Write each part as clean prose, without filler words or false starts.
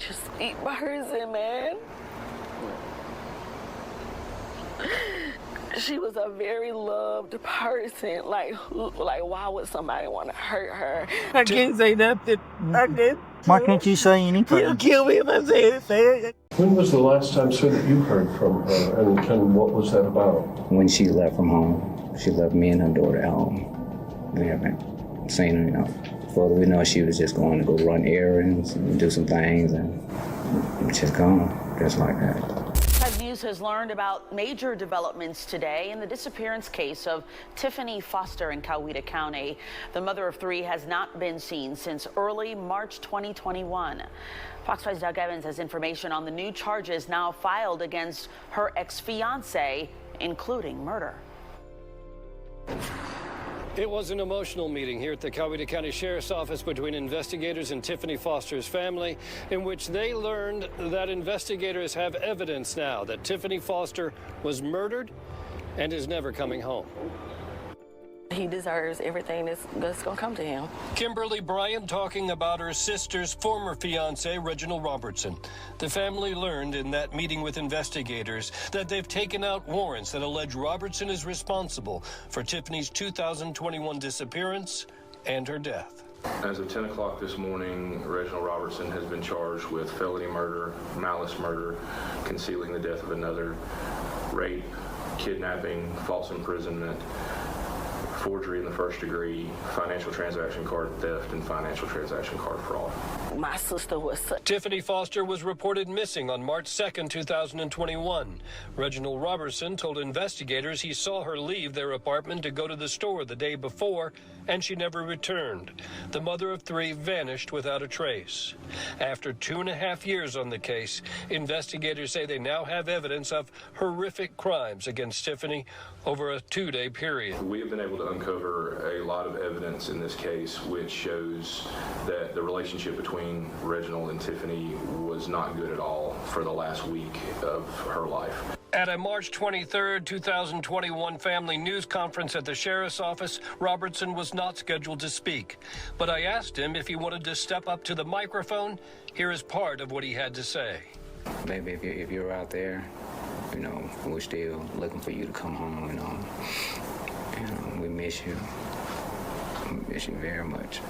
such a sweet person, man. She was a very loved person. Like why would somebody want to hurt her? I can't say nothing. I can't. Why can't you say anything? He'll kill me if I say anything. When was the last time, sir, that you heard from her, and what was that about? When she left from home, she left me and her daughter at home. We haven't seen her, you know. Further we know, she was just going to go run errands and do some things, and she's gone, just like that. News has learned about major developments today in the disappearance case of Tiffany Foster in Coweta County. The mother of three has not been seen since early March 2021. Fox 5's Doug Evans has information on the new charges now filed against her ex-fiance, including murder. It was an emotional meeting here at the Coweta County Sheriff's Office between investigators and Tiffany Foster's family, in which they learned that investigators have evidence now that Tiffany Foster was murdered and is never coming home. He deserves everything that's going to come to him. Kimberly Bryant talking about her sister's former fiance, Reginald Robertson. The family learned in that meeting with investigators that they've taken out warrants that allege Robertson is responsible for Tiffany's 2021 disappearance and her death. As of 10 o'clock this morning, Reginald Robertson has been charged with felony murder, malice murder, concealing the death of another, rape, kidnapping, false imprisonment, forgery in the first degree, financial transaction card theft, and financial transaction card fraud. My sister was Tiffany Foster was reported missing on March 2nd, 2021. Reginald Robertson told investigators he saw her leave their apartment to go to the store the day before, and she never returned. The mother of three vanished without a trace. After 2.5 years on the case, investigators say they now have evidence of horrific crimes against Tiffany over a 2-day period. We have been able to uncover a lot of evidence in this case which shows that the relationship between Reginald and Tiffany was not good at all for the last week of her life. At a March 23, 2021 family news conference at the Sheriff's Office, Robertson was not scheduled to speak. But I asked him if he wanted to step up to the microphone. Here is part of what he had to say. Baby, if you're out there, you know, we're still looking for you to come home, you know. And we miss you. We miss you very much.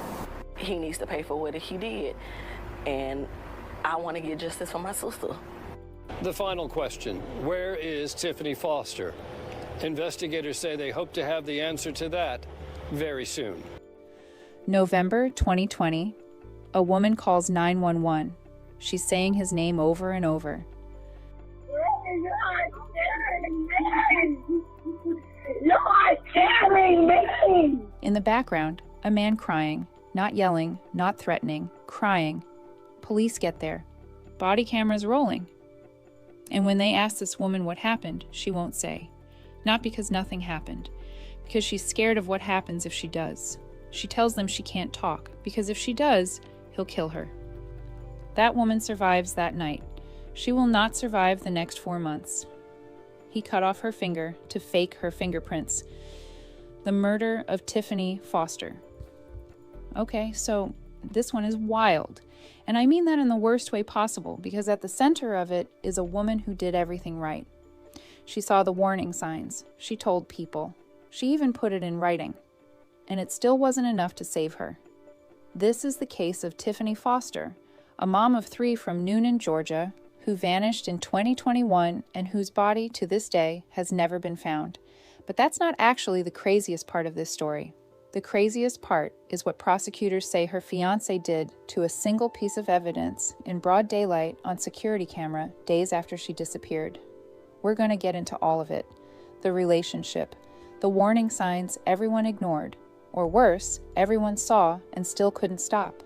He needs to pay for what he did, and I want to get justice for my sister. The final question, where is Tiffany Foster? Investigators say they hope to have the answer to that very soon. November 2020, a woman calls 911. She's saying his name over and over. In the background, a man crying, not yelling, not threatening, crying. Police get there. Body cameras rolling. And when they ask this woman what happened, she won't say. Not because nothing happened, because she's scared of what happens if she does. She tells them she can't talk, because if she does, he'll kill her. That woman survives that night. She will not survive the next 4 months. He cut off her finger to fake her fingerprints. The murder of Tiffany Foster. Okay, so this one is wild. And I mean that in the worst way possible, because at the center of it is a woman who did everything right. She saw the warning signs. She told people. She even put it in writing. And it still wasn't enough to save her. This is the case of Tiffany Foster, a mom of 3 from Newnan, Georgia, who vanished in 2021 and whose body to this day has never been found. But that's not actually the craziest part of this story. The craziest part is what prosecutors say her fiance did to a single piece of evidence in broad daylight on security camera days after she disappeared. We're going to get into all of it. The relationship, the warning signs everyone ignored, or worse, everyone saw and still couldn't stop.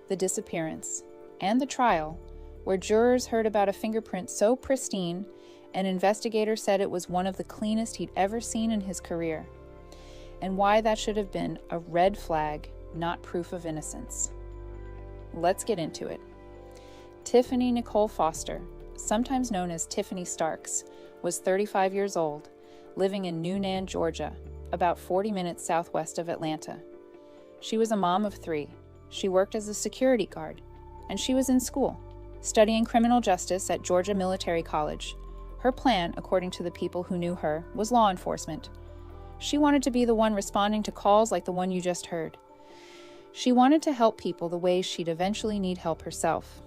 The disappearance, and the trial, where jurors heard about a fingerprint so pristine, an investigator said it was one of the cleanest he'd ever seen in his career. And why that should have been a red flag, not proof of innocence. Let's get into it. Tiffany Nicole Foster, sometimes known as Tiffany Starks, was 35 years old, living in Newnan, Georgia, about 40 minutes southwest of Atlanta. She was a mom of 3. She worked as a security guard, and she was in school. studying criminal justice at Georgia Military College. Her plan, according to the people who knew her, was law enforcement. She wanted to be the one responding to calls like the one you just heard. She wanted to help people the way she'd eventually need help herself.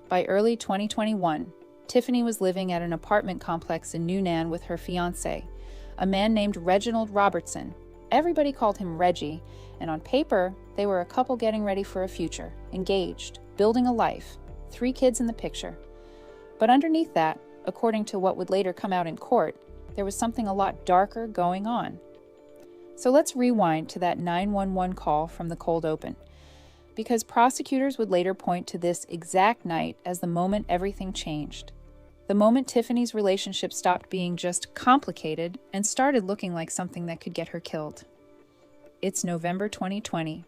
By early 2021, Tiffany was living at an apartment complex in Newnan with her fiancé, a man named Reginald Robertson. Everybody called him Reggie, and on paper, they were a couple getting ready for a future, engaged, building a life, 3 kids in the picture. But underneath that, according to what would later come out in court, there was something a lot darker going on. So let's rewind to that 911 call from the cold open, because prosecutors would later point to this exact night as the moment everything changed. The moment Tiffany's relationship stopped being just complicated and started looking like something that could get her killed. It's November 2020.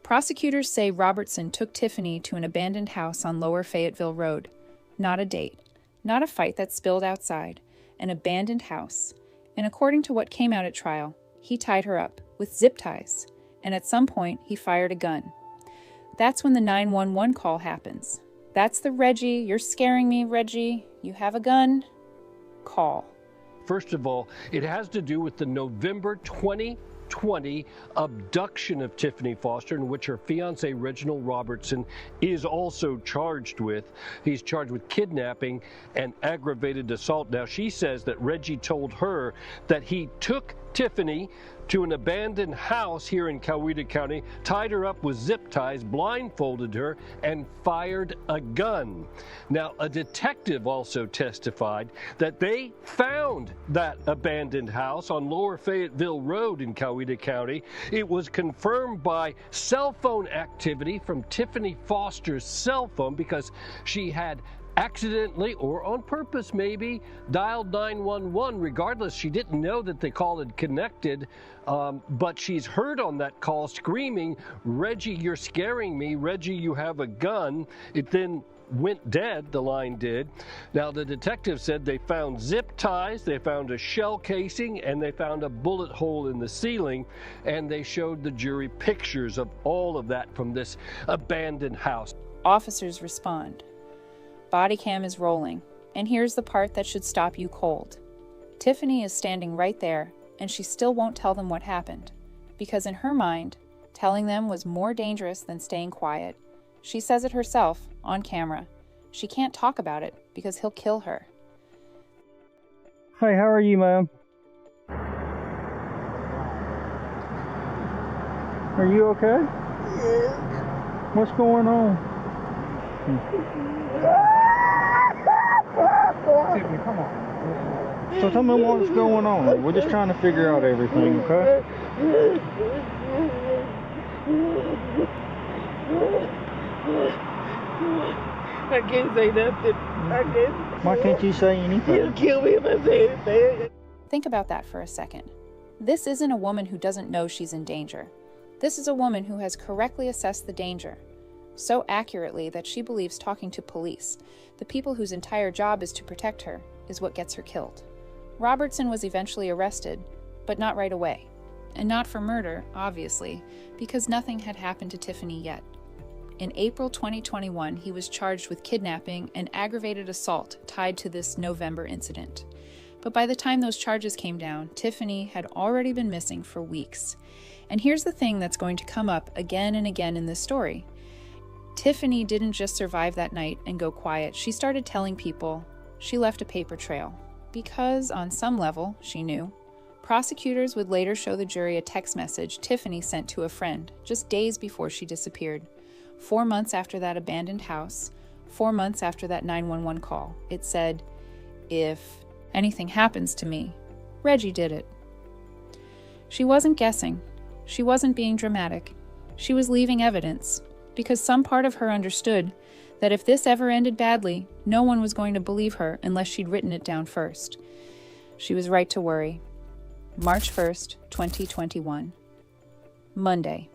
Prosecutors say Robertson took Tiffany to an abandoned house on Lower Fayetteville Road. Not a date, not a fight that spilled outside, an abandoned house. And according to what came out at trial, he tied her up with zip ties, and at some point he fired a gun. That's when the 911 call happens. That's the Reggie, you're scaring me, Reggie, you have a gun, call. First of all, it has to do with the November 2020 abduction of Tiffany Foster, in which her fiancé Reginald Robertson is also charged with. He's charged with kidnapping and aggravated assault. Now, she says that Reggie told her that he took Tiffany to an abandoned house here in Coweta County, tied her up with zip ties, blindfolded her, and fired a gun. Now, a detective also testified that they found that abandoned house on Lower Fayetteville Road in Coweta County. It was confirmed by cell phone activity from Tiffany Foster's cell phone because she had accidentally or on purpose maybe dialed 911. Regardless, she didn't know that the call had connected, but she's heard on that call screaming, "Reggie, you're scaring me. Reggie, you have a gun." It then went dead, the line did. Now, the detective said they found zip ties, they found a shell casing, and they found a bullet hole in the ceiling, and they showed the jury pictures of all of that from this abandoned house. Officers respond. Body cam is rolling, and here's the part that should stop you cold. Tiffany is standing right there, and she still won't tell them what happened, because in her mind, telling them was more dangerous than staying quiet. She says it herself, on camera. She can't talk about it, because he'll kill her. Hey, how are you, ma'am? Are you okay? Yeah. What's going on? Tiffany, come on. So tell me what's going on. We're just trying to figure out everything, okay? I can't say nothing. I can't. Why can't you say anything? He'll kill me if I say anything. Think about that for a second. This isn't a woman who doesn't know she's in danger. This is a woman who has correctly assessed the danger, so accurately that she believes talking to police, the people whose entire job is to protect her, is what gets her killed. Robertson was eventually arrested, but not right away. And not for murder, obviously, because nothing had happened to Tiffany yet. In April 2021, he was charged with kidnapping and aggravated assault tied to this November incident. But by the time those charges came down, Tiffany had already been missing for weeks. And here's the thing that's going to come up again and again in this story. Tiffany didn't just survive that night and go quiet. She started telling people. She left a paper trail. Because, on some level, she knew. Prosecutors would later show the jury a text message Tiffany sent to a friend just days before she disappeared. 4 months after that abandoned house, 4 months after that 911 call. It said, "If anything happens to me, Reggie did it." She wasn't guessing. She wasn't being dramatic. She was leaving evidence, because some part of her understood that if this ever ended badly, no one was going to believe her unless she'd written it down first. She was right to worry. March 1st, 2021. Monday.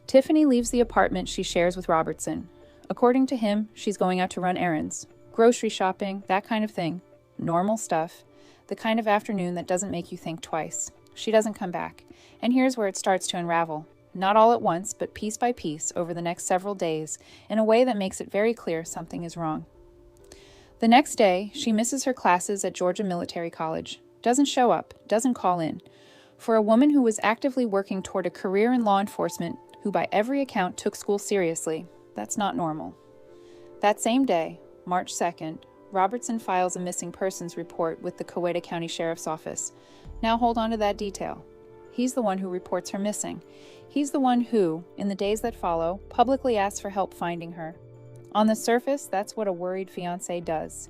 Tiffany leaves the apartment she shares with Robertson. According to him, she's going out to run errands, grocery shopping, that kind of thing. Normal stuff. The kind of afternoon that doesn't make you think twice. She doesn't come back. And here's where it starts to unravel. not all at once, but piece by piece over the next several days in a way that makes it very clear something is wrong. The next day, she misses her classes at Georgia Military College, doesn't show up, doesn't call in. For a woman who was actively working toward a career in law enforcement, who by every account took school seriously, that's not normal. That same day, March 2nd, Robertson files a missing persons report with the Coweta County Sheriff's Office. Now hold on to that detail. He's the one who reports her missing. He's the one who, in the days that follow, publicly asks for help finding her. On the surface, that's what a worried fiancé does.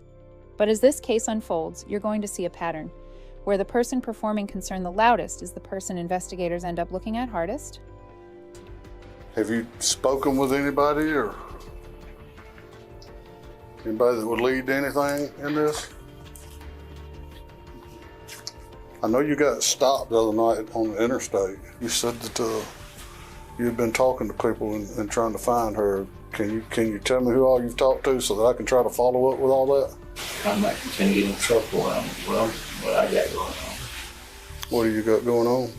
But as this case unfolds, you're going to see a pattern, where the person performing concern the loudest is the person investigators end up looking at hardest. Have you spoken with anybody or anybody that would lead to anything in this? I know you got stopped the other night on the interstate. You said that you've been talking to people and trying to find her. Can you tell me who all you've talked to so that I can try to follow up with all that? I'm like, you finna get in trouble. What I got going on. What do you got going on?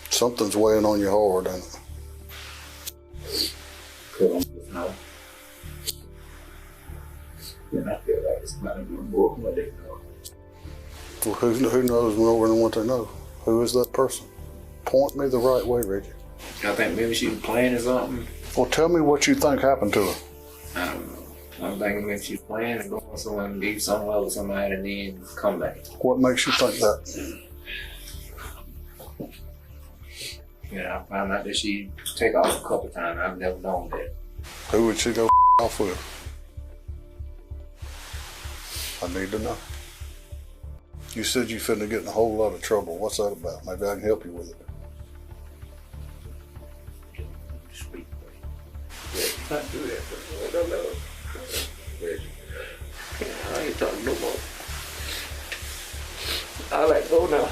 Something's weighing on you hard, ain't it? No. Then I feel like it's not even more than what they know. Well, who knows more than what they know? Who is that person? Point me the right way, Reggie. I think maybe she was playing or something. Well, tell me what you think happened to her. I don't know. I'm thinking maybe she's playing and going somewhere and leave somewhere with somebody and then come back. What makes you think that? Yeah, I found out that she take off a couple times. I've never known that. Who would she go off with? I need to know. You said you finna get in a whole lot of trouble. What's that about? Maybe I can help you with it. Sweet. Yeah, not do that. No. I ain't talking no more. I let go now.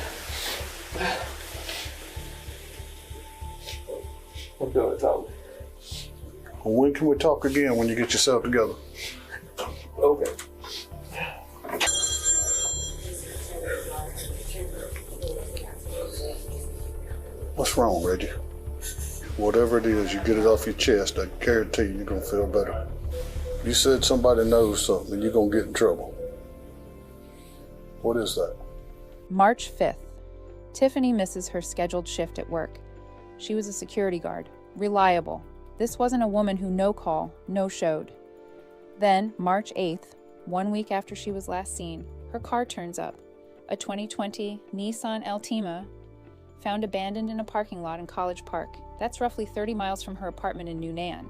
I'm done talking. Well, when can we talk again when you get yourself together? Okay. What's wrong, Reggie? Whatever it is, you get it off your chest. I guarantee you're gonna feel better. You said somebody knows something and you're gonna get in trouble. What is that? March 5th. Tiffany misses her scheduled shift at work. She was a security guard, reliable. This wasn't a woman who no-call, no-showed. Then, March 8th, 1 week after she was last seen, her car turns up. A 2020 Nissan Altima found abandoned in a parking lot in College Park. That's roughly 30 miles from her apartment in Newnan.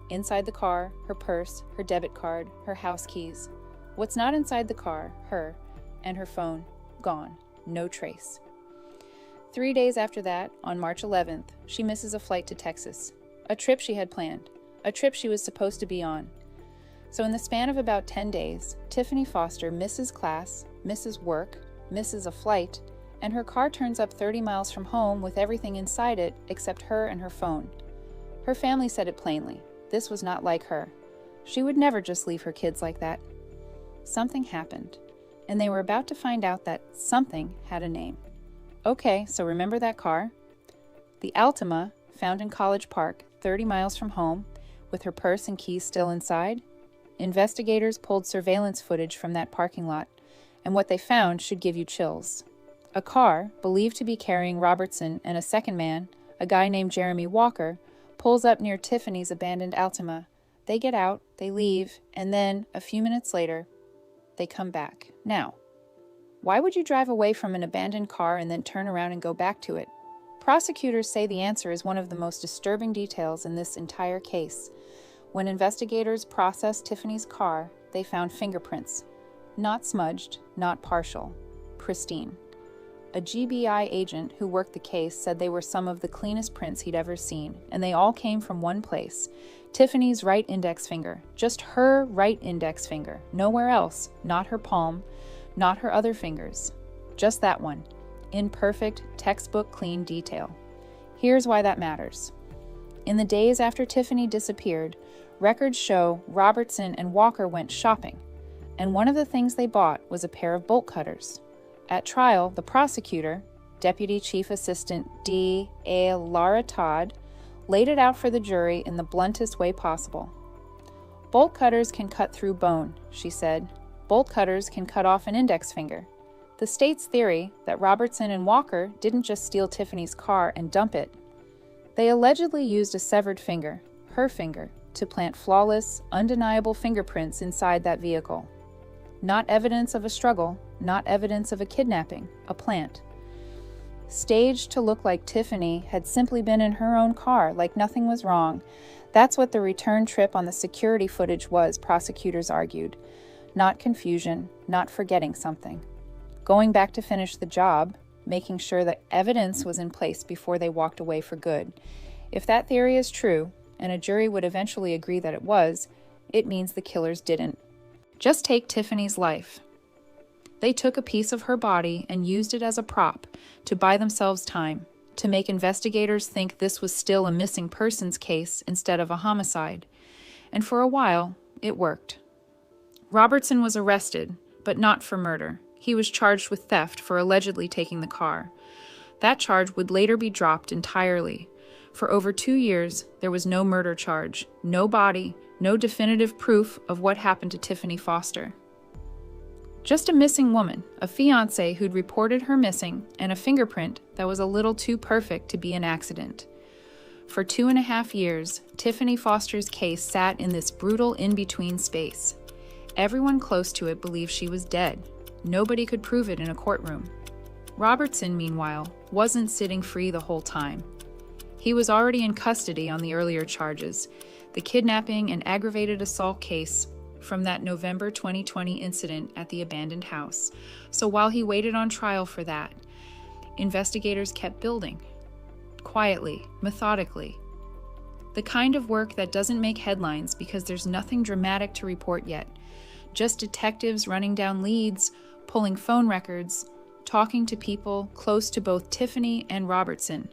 Inside the car, her purse, her debit card, her house keys. What's not inside the car, her, and her phone, gone. No trace. 3 days after that, on March 11th, she misses a flight to Texas. A trip she had planned. A trip she was supposed to be on. So in the span of about 10 days, Tiffany Foster misses class, misses work, misses a flight, and her car turns up 30 miles from home with everything inside it except her and her phone. Her family said it plainly. This was not like her. She would never just leave her kids like that. Something happened, and they were about to find out that something had a name. Okay, so remember that car? The Altima, found in College Park, 30 miles from home, with her purse and keys still inside? Investigators pulled surveillance footage from that parking lot, and what they found should give you chills. A car, believed to be carrying Robertson and a second man, a guy named Jeremy Walker, pulls up near Tiffany's abandoned Altima. They get out, they leave, and then, a few minutes later, they come back. Now, why would you drive away from an abandoned car and then turn around and go back to it? Prosecutors say the answer is one of the most disturbing details in this entire case. When investigators processed Tiffany's car, they found fingerprints. Not smudged, not partial, pristine. A GBI agent who worked the case said they were some of the cleanest prints he'd ever seen, and they all came from one place. Tiffany's right index finger. Just her right index finger. Nowhere else. Not her palm. Not her other fingers. Just that one. In perfect, textbook clean detail. Here's why that matters. In the days after Tiffany disappeared, records show Robertson and Walker went shopping, and one of the things they bought was a pair of bolt cutters. At trial, the prosecutor, Deputy Chief Assistant D. A. Lara Todd, laid it out for the jury in the bluntest way possible. Bolt cutters can cut through bone, she said. Bolt cutters can cut off an index finger. The state's theory that Robertson and Walker didn't just steal Tiffany's car and dump it. They allegedly used a severed finger, her finger, to plant flawless, undeniable fingerprints inside that vehicle. Not evidence of a struggle, not evidence of a kidnapping, a plant. Staged to look like Tiffany had simply been in her own car, like nothing was wrong. That's what the return trip on the security footage was, prosecutors argued. Not confusion, not forgetting something. Going back to finish the job, making sure that evidence was in place before they walked away for good. If that theory is true, and a jury would eventually agree that it was, it means the killers didn't. Just take Tiffany's life. They took a piece of her body and used it as a prop to buy themselves time, to make investigators think this was still a missing persons case instead of a homicide. And for a while, it worked. Robertson was arrested, but not for murder. He was charged with theft for allegedly taking the car. That charge would later be dropped entirely. For over 2 years, there was no murder charge, no body, no definitive proof of what happened to Tiffany Foster. Just a missing woman, a fiancé who'd reported her missing, and a fingerprint that was a little too perfect to be an accident. For 2.5 years, Tiffany Foster's case sat in this brutal in-between space. Everyone close to it believed she was dead. Nobody could prove it in a courtroom. Robertson, meanwhile, wasn't sitting free the whole time. He was already in custody on the earlier charges, the kidnapping and aggravated assault case from that November 2020 incident at the abandoned house. So while he waited on trial for that, investigators kept building. Quietly, methodically. The kind of work that doesn't make headlines because there's nothing dramatic to report yet. Just detectives running down leads, pulling phone records, talking to people close to both Tiffany and Robertson.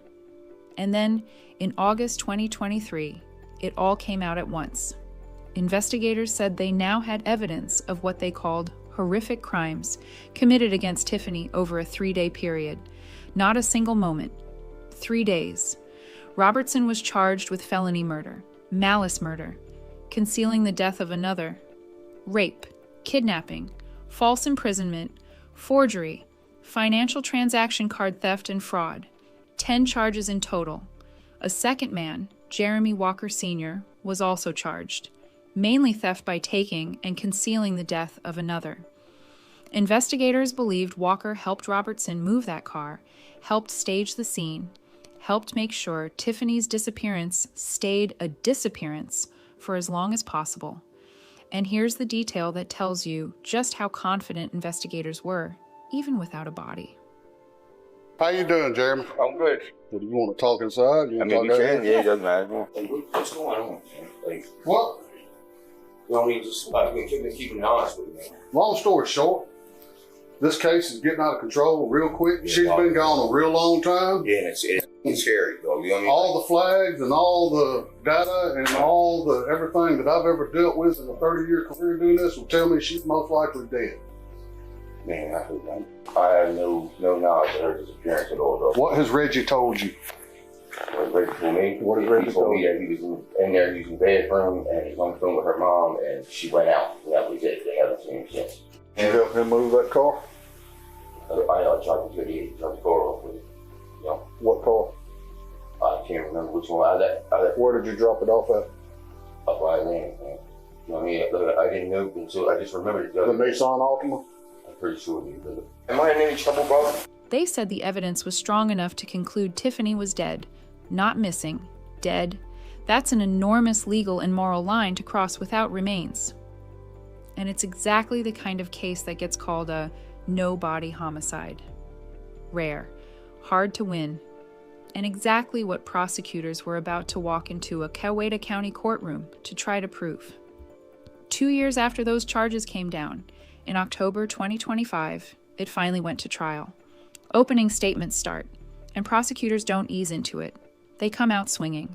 And then, in August 2023, it all came out at once. Investigators said they now had evidence of what they called horrific crimes committed against Tiffany over a 3-day period. Not a single moment. 3 days. Robertson was charged with felony murder, malice murder, concealing the death of another, rape, kidnapping, false imprisonment, forgery, financial transaction card theft and fraud. 10 charges in total. A second man, Jeremy Walker Sr., was also charged, mainly theft by taking and concealing the death of another. Investigators believed Walker helped Robertson move that car, helped stage the scene, helped make sure Tiffany's disappearance stayed a disappearance for as long as possible. And here's the detail that tells you just how confident investigators were, even without a body. How you doing, Jeremy? I'm good. Do you want to talk inside? I mean, we can. Yeah, it doesn't matter. Hey, what's going on? Like, what? You know, we just keeping honest with me. Long story short, this case is getting out of control real quick. She's been gone a real long time. Yeah, it's scary, though. You know what I mean? All the flags and all the data and all the everything that I've ever dealt with in a 30-year career doing this will tell me she's most likely dead. Man, I have no knowledge of her disappearance at all, though. What has Reggie told you? What Reggie told me? What has Reggie told me? That he was in there using the bathroom and he was on the phone with her mom and she went out. And that was it. They haven't seen him since. You helped him move that car? I tried to get the car off with it. You know. What car? I can't remember which one. Where did you drop it off at? Up by the land, man. You know what I mean? I didn't know until I just remembered it. The Nissan Altima? Pretty sure he did it. Am I in any trouble, brother? They said the evidence was strong enough to conclude Tiffany was dead, not missing, dead. That's an enormous legal and moral line to cross without remains. And it's exactly the kind of case that gets called a no-body homicide. Rare, hard to win, and exactly what prosecutors were about to walk into a Coweta County courtroom to try to prove. 2 years after those charges came down, in October 2025, it finally went to trial. Opening statements start, and prosecutors don't ease into it. They come out swinging.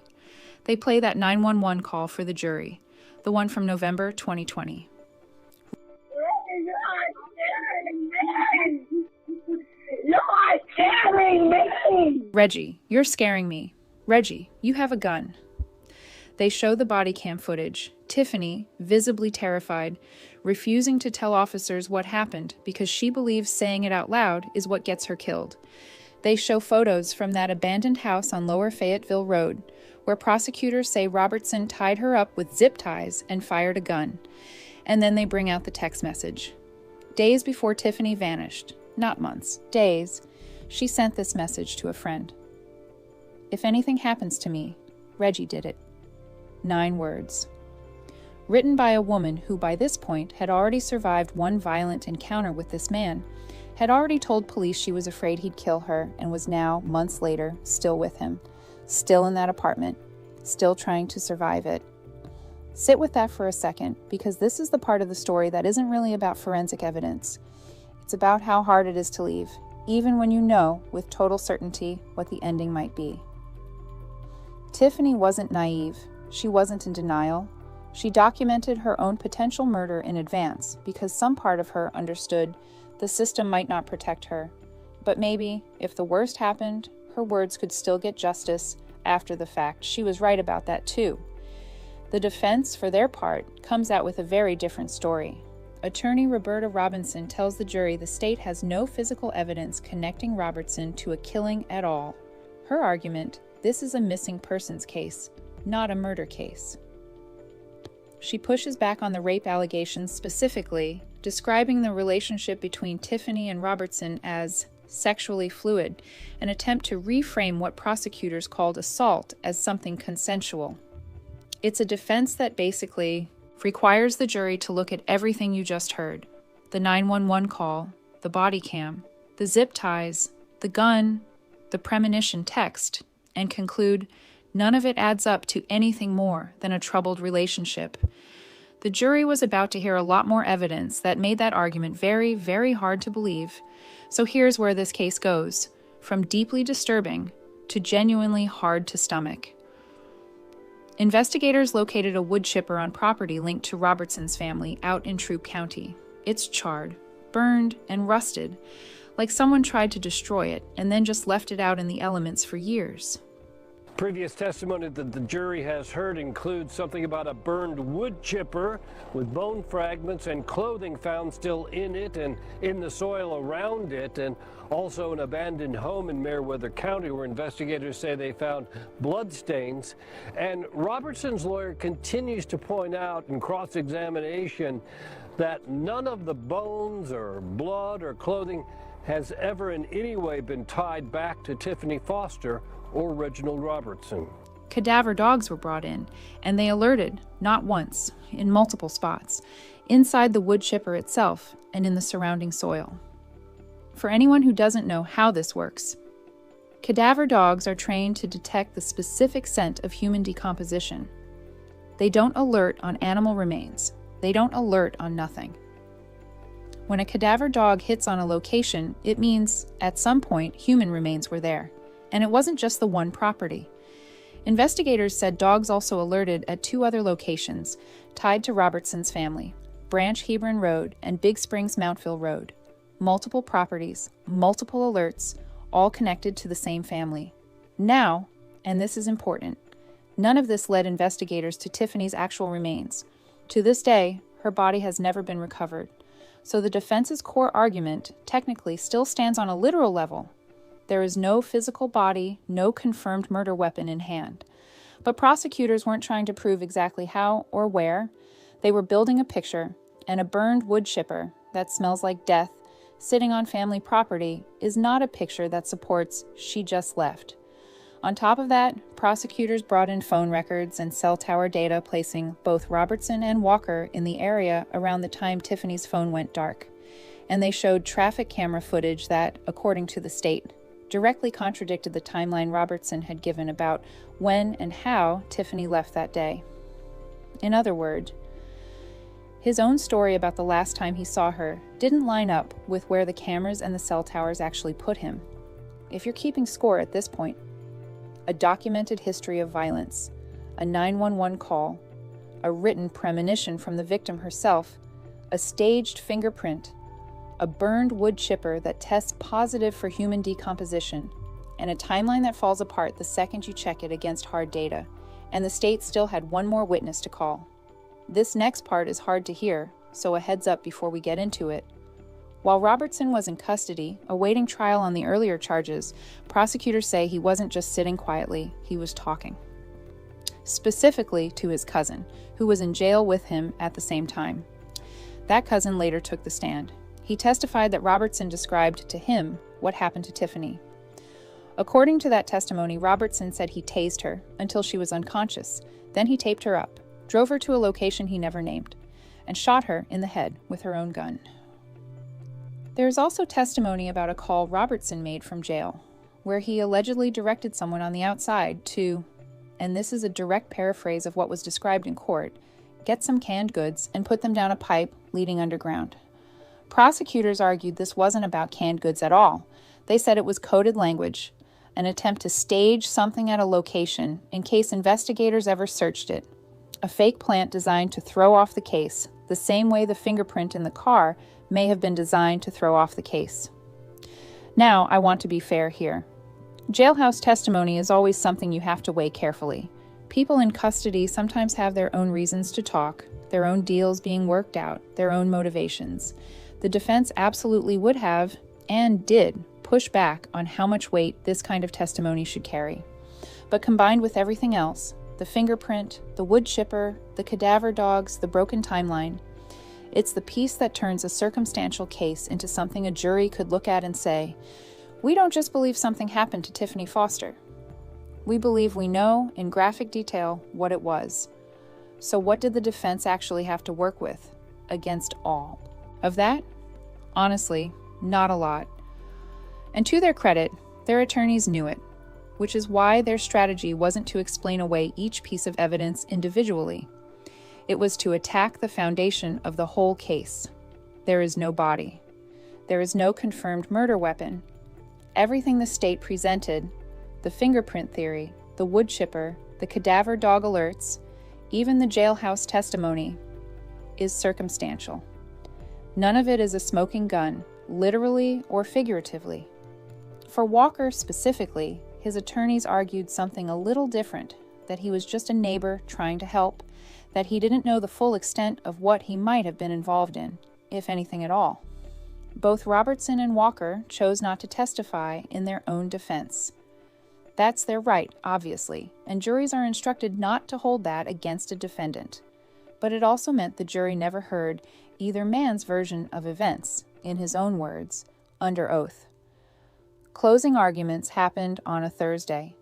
They play that 911 call for the jury, the one from November 2020. You are scaring me! Reggie, you're scaring me. Reggie, you have a gun. They show the body cam footage. Tiffany, visibly terrified, refusing to tell officers what happened because she believes saying it out loud is what gets her killed. They show photos from that abandoned house on Lower Fayetteville Road, where prosecutors say Robertson tied her up with zip ties and fired a gun. And then they bring out the text message. Days before Tiffany vanished, not months, days, she sent this message to a friend. If anything happens to me, Reggie did it. 9 words. Written by a woman who by this point had already survived one violent encounter with this man, had already told police she was afraid he'd kill her, and was now, months later, still with him, still in that apartment, still trying to survive it. Sit with that for a second, because this is the part of the story that isn't really about forensic evidence. It's about how hard it is to leave, even when you know with total certainty what the ending might be. Tiffany wasn't naive. She wasn't in denial. She documented her own potential murder in advance because some part of her understood the system might not protect her. But maybe, if the worst happened, her words could still get justice after the fact. She was right about that too. The defense, for their part, comes out with a very different story. Attorney Roberta Robinson tells the jury the state has no physical evidence connecting Robertson to a killing at all. Her argument, this is a missing persons case, not a murder case. She pushes back on the rape allegations specifically, describing the relationship between Tiffany and Robertson as sexually fluid, an attempt to reframe what prosecutors called assault as something consensual. It's a defense that basically requires the jury to look at everything you just heard: the 911 call, the body cam, the zip ties, the gun, the premonition text, and conclude none of it adds up to anything more than a troubled relationship. The jury was about to hear a lot more evidence that made that argument very, very hard to believe. So here's where this case goes, from deeply disturbing to genuinely hard to stomach. Investigators located a wood chipper on property linked to Robertson's family out in Coweta County. It's charred, burned, and rusted, like someone tried to destroy it and then just left it out in the elements for years. Previous testimony that the jury has heard includes something about a burned wood chipper with bone fragments and clothing found still in it and in the soil around it, and also an abandoned home in Meriwether County where investigators say they found bloodstains. And Robertson's lawyer continues to point out in cross-examination that none of the bones or blood or clothing has ever in any way been tied back to Tiffany Foster or Reginald Robertson. Cadaver dogs were brought in, and they alerted, not once, in multiple spots, inside the wood chipper itself and in the surrounding soil. For anyone who doesn't know how this works, cadaver dogs are trained to detect the specific scent of human decomposition. They don't alert on animal remains. They don't alert on nothing. When a cadaver dog hits on a location, it means, at some point, human remains were there. And it wasn't just the one property. Investigators said dogs also alerted at 2 other locations tied to Robertson's family, Branch Hebron Road and Big Springs Mountville Road. Multiple properties, multiple alerts, all connected to the same family. Now, and this is important, none of this led investigators to Tiffany's actual remains. To this day, her body has never been recovered. So the defense's core argument technically still stands on a literal level. There is no physical body, no confirmed murder weapon in hand. But prosecutors weren't trying to prove exactly how or where. They were building a picture, and a burned wood chipper that smells like death sitting on family property is not a picture that supports she just left. On top of that, prosecutors brought in phone records and cell tower data placing both Robertson and Walker in the area around the time Tiffany's phone went dark. And they showed traffic camera footage that, according to the state, directly contradicted the timeline Robertson had given about when and how Tiffany left that day. In other words, his own story about the last time he saw her didn't line up with where the cameras and the cell towers actually put him. If you're keeping score at this point, a documented history of violence, a 911 call, a written premonition from the victim herself, a staged fingerprint, a burned wood chipper that tests positive for human decomposition, and a timeline that falls apart the second you check it against hard data, and the state still had one more witness to call. This next part is hard to hear, so a heads up before we get into it. While Robertson was in custody, awaiting trial on the earlier charges, prosecutors say he wasn't just sitting quietly, he was talking. Specifically to his cousin, who was in jail with him at the same time. That cousin later took the stand. He testified that Robertson described to him what happened to Tiffany. According to that testimony, Robertson said he tased her until she was unconscious. Then he taped her up, drove her to a location he never named, and shot her in the head with her own gun. There is also testimony about a call Robertson made from jail, where he allegedly directed someone on the outside to, and this is a direct paraphrase of what was described in court, get some canned goods and put them down a pipe leading underground. Prosecutors argued this wasn't about canned goods at all. They said it was coded language, an attempt to stage something at a location in case investigators ever searched it. A fake plant designed to throw off the case, the same way the fingerprint in the car may have been designed to throw off the case. Now, I want to be fair here. Jailhouse testimony is always something you have to weigh carefully. People in custody sometimes have their own reasons to talk, their own deals being worked out, their own motivations. The defense absolutely would have, and did, push back on how much weight this kind of testimony should carry. But combined with everything else, the fingerprint, the wood chipper, the cadaver dogs, the broken timeline, it's the piece that turns a circumstantial case into something a jury could look at and say, we don't just believe something happened to Tiffany Foster. We believe we know in graphic detail what it was. So what did the defense actually have to work with against all of that? Honestly, not a lot. And to their credit, their attorneys knew it, which is why their strategy wasn't to explain away each piece of evidence individually. It was to attack the foundation of the whole case. There is no body. There is no confirmed murder weapon. Everything the state presented, the fingerprint theory, the wood chipper, the cadaver dog alerts, even the jailhouse testimony, is circumstantial. None of it is a smoking gun, literally or figuratively. For Walker specifically, his attorneys argued something a little different, that he was just a neighbor trying to help, that he didn't know the full extent of what he might have been involved in, if anything at all. Both Robertson and Walker chose not to testify in their own defense. That's their right, obviously, and juries are instructed not to hold that against a defendant. But it also meant the jury never heard either man's version of events, in his own words, under oath. Closing arguments happened on a Thursday.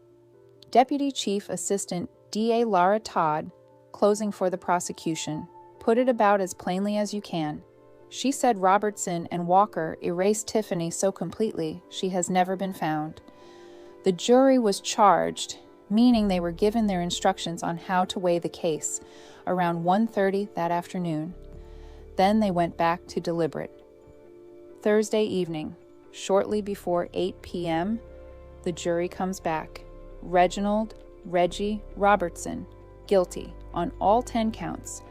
Deputy Chief Assistant D.A. Laura Todd, closing for the prosecution, put it about as plainly as you can. She said Robertson and Walker erased Tiffany so completely she has never been found. The jury was charged, meaning they were given their instructions on how to weigh the case, around 1:30 that afternoon. Then they went back to deliberate. Thursday evening, shortly before 8 p.m., the jury comes back. Reginald, Reggie, Robertson, guilty on all 10 counts.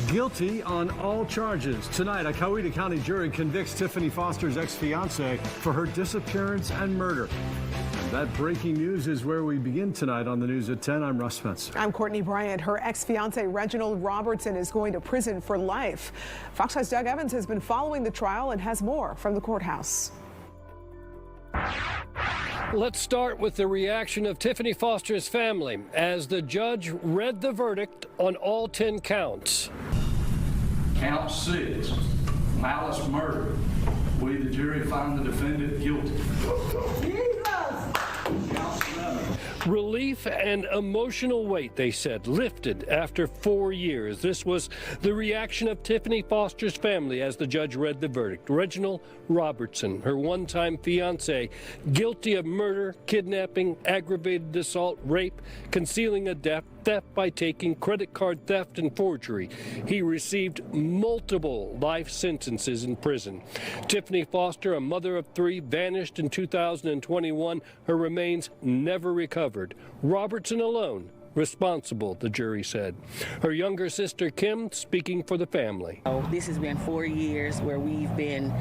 Guilty on all charges. Tonight, a Coweta County jury convicts Tiffany Foster's ex-fiancé for her disappearance and murder. And that breaking news is where we begin tonight on the News at 10. I'm Russ Spencer. I'm Courtney Bryant. Her ex-fiancé Reginald Robertson is going to prison for life. Fox 5's Doug Evans has been following the trial and has more from the courthouse. Let's start with the reaction of Tiffany Foster's family as the judge read the verdict on all 10 counts. Count 6, malice murder. We, the jury, find the defendant guilty. Count 7. Relief and emotional weight, they said, lifted after 4 years. This was the reaction of Tiffany Foster's family as the judge read the verdict. Reginald Robertson, her one-time fiancé, guilty of murder, kidnapping, aggravated assault, rape, concealing a death, theft by taking, credit card theft, and forgery. He received multiple life sentences in prison. Tiffany Foster, a mother of 3, vanished in 2021. Her remains never recovered. Robertson alone responsible, the jury said. Her younger sister, Kim, speaking for the family. This has been 4 years where we've been,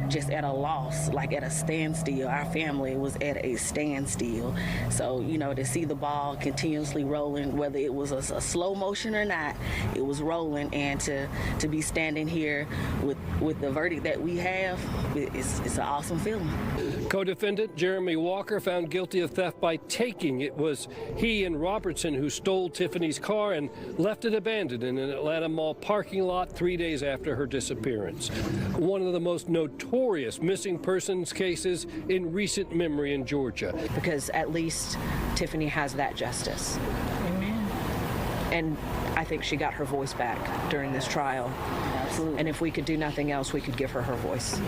just at a loss, like at a standstill. Our family was at a standstill. So, to see the ball continuously rolling, whether it was a slow motion or not, it was rolling. And to be standing here with the verdict that we have, it's an awesome feeling. Co-defendant Jeremy Walker found guilty of theft by taking. It was he and Robertson who stole Tiffany's car and left it abandoned in an Atlanta mall parking lot 3 days after her disappearance. One of the most notorious missing persons cases in recent memory in Georgia. Because at least Tiffany has that justice. Amen. And I think she got her voice back during this trial. Absolutely. And if we could do nothing else, we could give her her voice.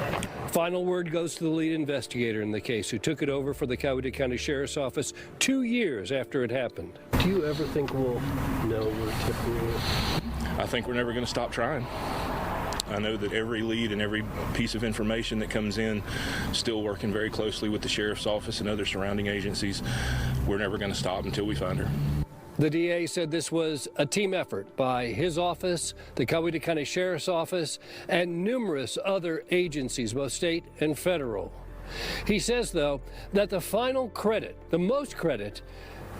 Final word goes to the lead investigator in the case, who took it over for the Coweta County Sheriff's Office 2 years after it happened. Do you ever think we'll know where Tiffany is? I think we're never going to stop trying. I know that every lead and every piece of information that comes in, still working very closely with the Sheriff's Office and other surrounding agencies, we're never going to stop until we find her. The DA said this was a team effort by his office, the Coweta County Sheriff's Office, and numerous other agencies, both state and federal. He says, though, that the final credit, the most credit,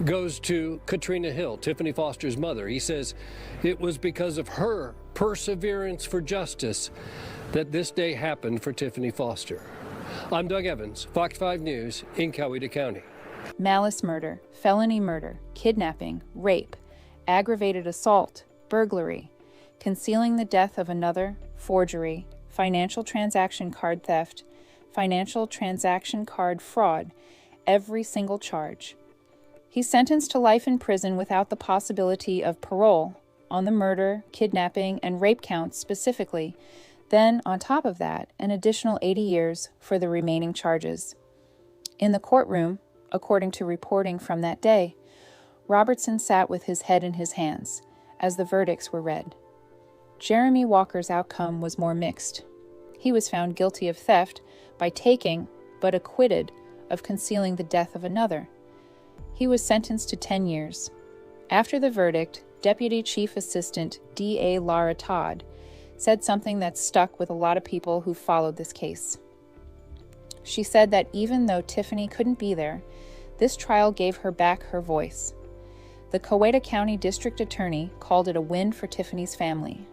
goes to Katrina Hill, Tiffany Foster's mother. He says it was because of her perseverance for justice that this day happened for Tiffany Foster. I'm Doug Evans, Fox 5 News in Coweta County. Malice murder, felony murder, kidnapping, rape, aggravated assault, burglary, concealing the death of another, forgery, financial transaction card theft, financial transaction card fraud, every single charge. He's sentenced to life in prison without the possibility of parole on the murder, kidnapping, and rape counts specifically. Then, on top of that, an additional 80 years for the remaining charges. In the courtroom, according to reporting from that day, Robertson sat with his head in his hands as the verdicts were read. Jeremy Walker's outcome was more mixed. He was found guilty of theft by taking, but acquitted of concealing the death of another. He was sentenced to 10 years. After the verdict, Deputy Chief Assistant D.A. Laura Todd said something that stuck with a lot of people who followed this case. She said that even though Tiffany couldn't be there, this trial gave her back her voice. The Coweta County District Attorney called it a win for Tiffany's family,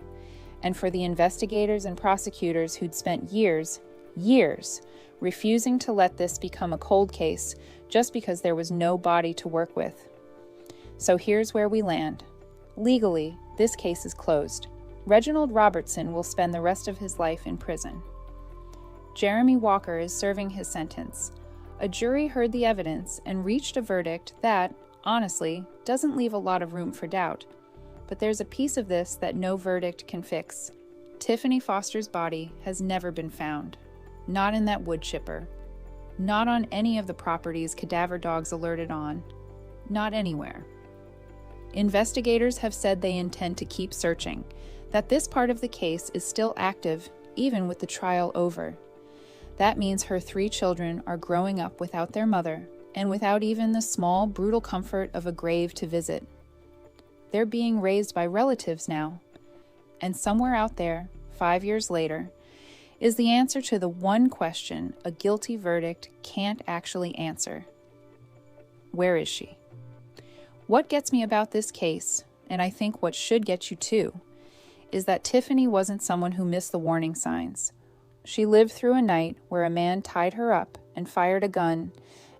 and for the investigators and prosecutors who'd spent years, refusing to let this become a cold case just because there was no body to work with. So here's where we land. Legally, this case is closed. Reginald Robertson will spend the rest of his life in prison. Jeremy Walker is serving his sentence. A jury heard the evidence and reached a verdict that, honestly, doesn't leave a lot of room for doubt. But there's a piece of this that no verdict can fix. Tiffany Foster's body has never been found. Not in that wood chipper. Not on any of the properties cadaver dogs alerted on. Not anywhere. Investigators have said they intend to keep searching, that this part of the case is still active even with the trial over. That means her 3 children are growing up without their mother and without even the small, brutal comfort of a grave to visit. They're being raised by relatives now. And somewhere out there, 5 years later, is the answer to the one question a guilty verdict can't actually answer. Where is she? What gets me about this case, and I think what should get you too, is that Tiffany wasn't someone who missed the warning signs. She lived through a night where a man tied her up and fired a gun,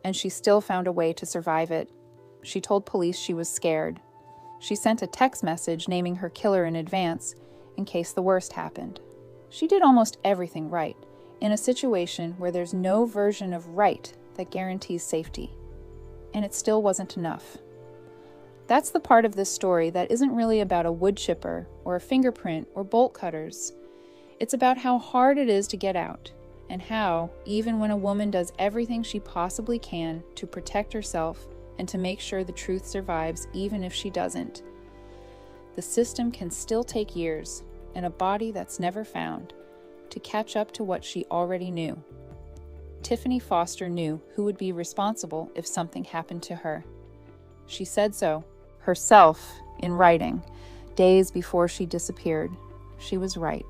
and she still found a way to survive it. She told police she was scared. She sent a text message naming her killer in advance in case the worst happened. She did almost everything right in a situation where there's no version of right that guarantees safety. And it still wasn't enough. That's the part of this story that isn't really about a wood chipper or a fingerprint or bolt cutters. It's about how hard it is to get out, and how, even when a woman does everything she possibly can to protect herself and to make sure the truth survives even if she doesn't, the system can still take years and a body that's never found to catch up to what she already knew. Tiffany Foster knew who would be responsible if something happened to her. She said so herself in writing, days before she disappeared. She was right.